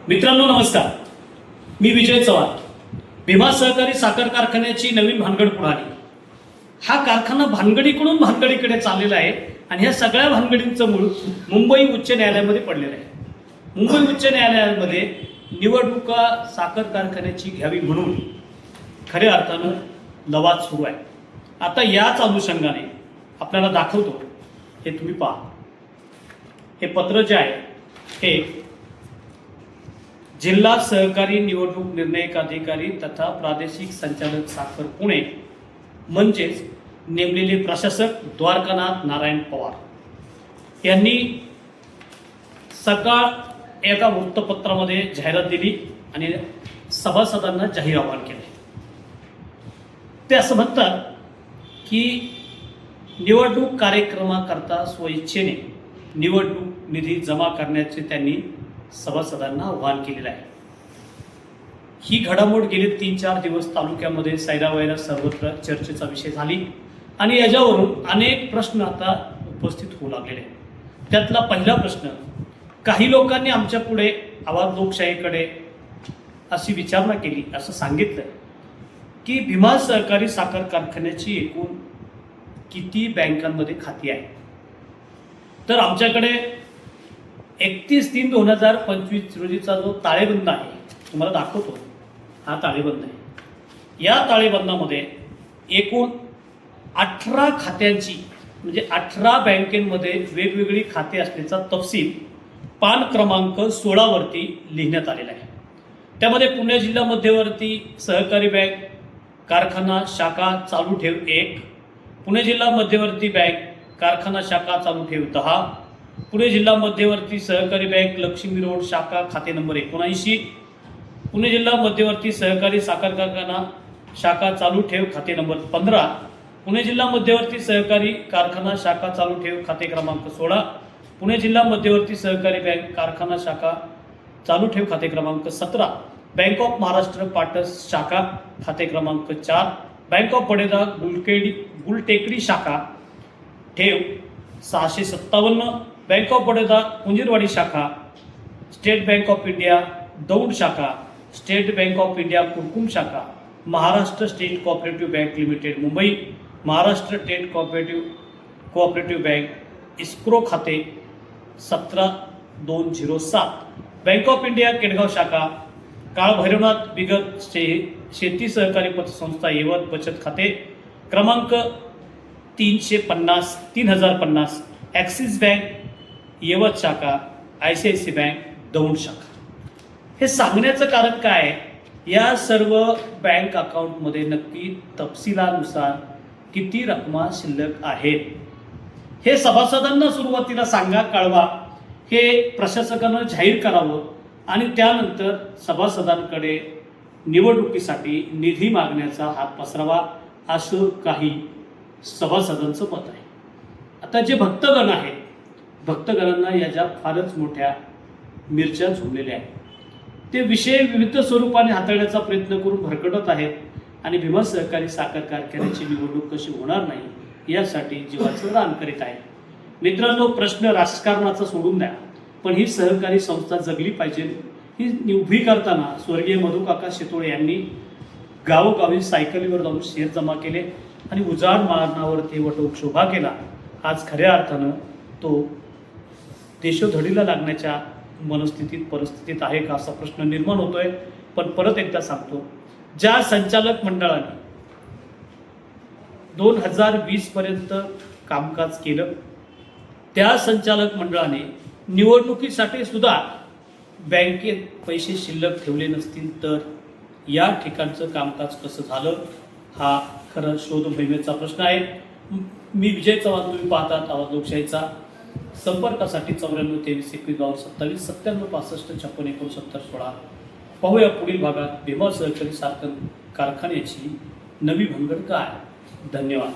मित्रांनो नमस्कार, मी विजय चव्हाण. भीमा सहकारी साखर कारखान्याची नवीन भानगड पुढाली. हा कारखाना भानगडीकडून भानगडीकडे चाललेला आहे आणि ह्या सगळ्या भानगडींचं मूळ मुंबई उच्च न्यायालयामध्ये पडलेलं आहे. मुंबई उच्च न्यायालयामध्ये निवडणुका साखर कारखान्याची घ्यावी म्हणून खऱ्या अर्थानं लवाद सुरू आहे. आता याच अनुषंगाने आपल्याला दाखवतो, हे तुम्ही पहा. हे पत्र जे आहे हे जिल्हा सहकारी निवडणूक निर्णायक अधिकारी तथा प्रादेशिक संचालक साखर पुणे म्हणजेच नेमलेले प्रशासक द्वारकानाथ नारायण पवार यांनी सकाळ एका वृत्तपत्रामध्ये जाहिरात दिली आणि सभासदांना जाहीर आवाहन केले. ते असं म्हणतात की निवडणूक कार्यक्रमाकरता स्वइच्छेने निवडणूक निधी जमा करण्याचे त्यांनी सभासदांना आवाहन केलेलं आहे. ही घडामोड गेले 3-4 दिवस तालुक्यामध्ये सैरावैरा सर्वत्र चर्चेचा विषय झाली आणि याच्यावरून अनेक प्रश्न आता उपस्थित होऊ लागलेले आहेत. त्यातला पहिला प्रश्न, काही लोकांनी आमच्या पुढे आवाज लोकशाहीकडे अशी विचारणा केली, असं सांगितलं की भीमा सहकारी साखर कारखान्याची एकूण किती बँकांमध्ये खाती आहेत. तर आमच्याकडे 31/3/2025 रोजीचा जो ताळेबंद आहे तुम्हाला दाखवतो, हा ताळेबंद आहे. या ताळेबंदामध्ये एकूण 18 खात्यांची म्हणजे 18 बँकेमध्ये वेगवेगळी खाते असल्याचा तपशील पान क्रमांक 16 वरती लिहिण्यात आलेला आहे. त्यामध्ये पुणे जिल्हा मध्यवर्ती सहकारी बँक कारखाना शाखा चालू ठेव 1, पुणे जिल्हा मध्यवर्ती बँक कारखाना शाखा चालू ठेव 10, पुणे जिल्हा मध्यवर्ती सहकारी बँक लक्ष्मी रोड शाखा खाते नंबर 79, पुणे जिल्हा मध्यवर्ती सहकारी साखर कारखाना शाखा चालू ठेव खाते नंबर 15, पुणे जिल्हा मध्यवर्ती सहकारी कारखाना शाखा चालू ठेव खाते क्रमांक 16, पुणे जिल्हा मध्यवर्ती सहकारी बँक कारखाना शाखा चालू ठेव खाते क्रमांक 17, बँक ऑफ महाराष्ट्र पाटस शाखा खाते क्रमांक 4, बँक ऑफ बडोदा गुलटेकडी शाखा ठेव 657, बँक ऑफ बडोदा कुंजीरवाडी शाखा, state bank of India Daund शाखा, state bank of India Kurkum शाखा, Maharashtra state cooperative bank limited Mumbai, Maharashtra state cooperative bank escrow खाते 17207, बँक ऑफ इंडिया केडगाव शाखा, काळ भैरवनाथ बिगर शेती सहकारी पतसंस्था येवत बचत खाते क्रमांक 3050, ॲक्सिस बँक येवत शाखा, ICICI बँक दौंड शाखा. हे सांगण्याचं कारण काय, या सर्व बँक अकाउंटमध्ये नक्की तपशिलानुसार किती रकमा शिल्लक आहेत हे सभासदांना सुरुवातीला सांगा, कळवा. हे प्रशासकानं जाहीर करावं आणि त्यानंतर सभासदांकडे निवडणुकीसाठी निधी मागण्याचा हात पसरावा, असं काही सभासदांचं मत आहे. आता जे भक्तगण आहेत, भक्तगणांना याच्या फारच मोठ्या मिरच्या झुमलेल्या आहेत. ते विषय विविध स्वरूपाने हाताळण्याचा प्रयत्न करून भरकटत आहेत आणि भीमा सहकारी साखर कारखान्याची निवडणूक कशी होणार नाही यासाठी जीवाचं रान करीत आहे. मित्रांनो, प्रश्न राजकारणाचा सोडून द्या, पण ही सहकारी संस्था जगली पाहिजे. ही उभी करताना स्वर्गीय मधुकाका शितोळे यांनी गावोगावी सायकलीवर जाऊन शेअर जमा केले आणि उजाड मारणावरती वटवृक्षोभा केला. आज खऱ्या अर्थानं तो देशोधडीला लागण्याच्या परिस्थितीत आहे का असा प्रश्न निर्माण होतोय. पण परत एकदा सांगतो, ज्या संचालक मंडळाने 2020 पर्यंत कामकाज केलं, त्या संचालक मंडळाने निवडणुकीसाठी सुद्धा बँकेत पैसे शिल्लक ठेवले नसतील तर या ठिकाणचं कामकाज कसं झालं, हा खरं शोध मोहिमेचा प्रश्न आहे. मी विजय चव्हाण, तुम्ही पाहतात आवाज लोकशाहीचा. संपर्कासाठी 94-23-21-27 97-65-56-69-16. पाहूया पुढील भागात भीमा सहकारी साखर कारखान्याची नवी भानगड काय. धन्यवाद.